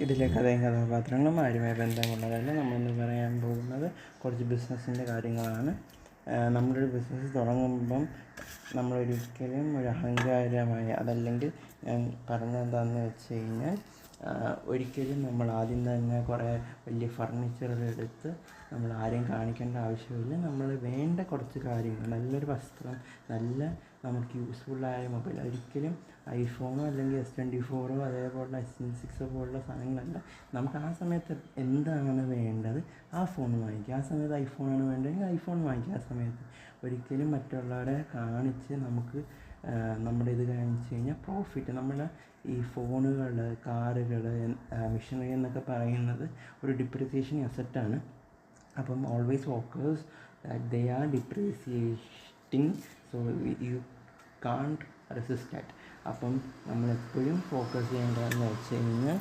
ഇതിലെ കഥയും കഥാപാത്രങ്ങളും ആരുമായി ബന്ധമുള്ളതല്ല. നമ്മളിന്ന് പറയാൻ പോകുന്നത് കുറച്ച് ബിസിനസ്സിൻ്റെ കാര്യങ്ങളാണ്. നമ്മളൊരു ബിസിനസ് തുടങ്ങുമ്പം നമ്മളൊരിക്കലും ഒരു അഹങ്കാരമായി, അതല്ലെങ്കിൽ ഞാൻ പറഞ്ഞതെന്താണെന്ന് വെച്ച് കഴിഞ്ഞാൽ, ഒരിക്കലും നമ്മൾ ആദ്യം തന്നെ കുറേ വലിയ ഫർണിച്ചറുകളെടുത്ത് നമ്മൾ ആരെയും കാണിക്കേണ്ട ആവശ്യമില്ല. നമ്മൾ വേണ്ട കുറച്ച് കാര്യങ്ങൾ, നല്ലൊരു വസ്ത്രം, നല്ല നമുക്ക് യൂസ്ഫുള്ളായ മൊബൈൽ, ഒരിക്കലും ഐഫോണോ അല്ലെങ്കിൽ S24 അതേപോലുള്ള S6 പോലുള്ള സാധനങ്ങളല്ല. നമുക്ക് ആ സമയത്ത് എന്താണ് വേണ്ടത് ആ ഫോൺ വാങ്ങിക്കുക. ആ സമയത്ത് ഐഫോണാണ് വേണ്ടതെങ്കിൽ ഐഫോൺ വാങ്ങിക്കുക. ആ സമയത്ത് ഒരിക്കലും മറ്റുള്ളവരെ കാണിച്ച് നമുക്ക് നമ്മുടെ ഇത് കാണിച്ച് കഴിഞ്ഞാൽ പ്രോഫിറ്റ്, നമ്മുടെ ഈ ഫോണുകൾ, കാറുകൾ, മെഷീനറി എന്നൊക്കെ പറയുന്നത് ഒരു ഡിപ്രിസിയേഷൻ അസറ്റാണ്. അപ്പം always focus that they are depreciating, so you can't resist that. അപ്പം നമ്മളെപ്പോഴും ഫോക്കസ് ചെയ്യേണ്ടതെന്ന് വെച്ച് കഴിഞ്ഞാൽ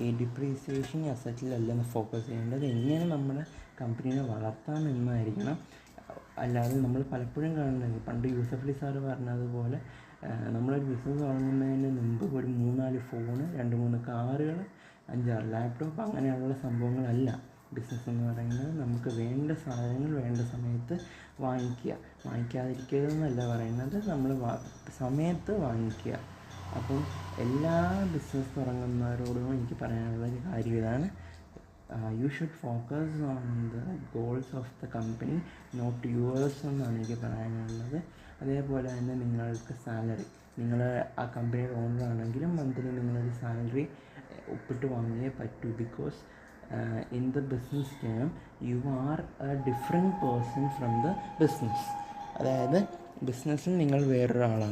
ഈ ഡിപ്രീസിയേഷൻ അസറ്റിലല്ല ഫോക്കസ് ചെയ്യേണ്ടത്, എങ്ങനെ നമ്മുടെ കമ്പനീനെ വളർത്താമെന്നായിരിക്കണം. അല്ലാതെ നമ്മൾ പലപ്പോഴും കാണുന്നത്, പണ്ട് യൂസഫലി സാറ് പറഞ്ഞതുപോലെ, നമ്മളൊരു ബിസിനസ് തുടങ്ങുന്നതിന് മുമ്പ് ഒരു 3-4 ഫോണ്, 2-3 കാറുകൾ, 5-6 ലാപ്ടോപ്പ്, അങ്ങനെയുള്ള സംഭവങ്ങളല്ല ബിസിനസ് എന്ന് പറയുന്നത്. നമുക്ക് വേണ്ട സാധനങ്ങൾ വേണ്ട സമയത്ത് വാങ്ങിക്കുക. വാങ്ങിക്കാതിരിക്കരുതെന്നല്ല പറയുന്നത്, നമ്മൾ സമയത്ത് വാങ്ങിക്കുക. അപ്പം എല്ലാ ബിസിനസ് തുടങ്ങുന്നവരോടും എനിക്ക് പറയാനുള്ളൊരു കാര്യം ഇതാണ്: you should focus on the goals of the company, not yours എന്നാണ് എനിക്ക് പറയാനുള്ളത്. അതേപോലെ തന്നെ നിങ്ങൾക്ക് സാലറി, നിങ്ങൾ ആ കമ്പനിയുടെ ഓണർ ആണെങ്കിലും മന്ത്ലി നിങ്ങളൊരു സാലറി ഒപ്പിട്ട് വാങ്ങിയേ പറ്റൂ. Because in the business term you are a different person from the business. അതായത് ബിസിനസ്സിൽ നിങ്ങൾ വേറൊരാളാണ്.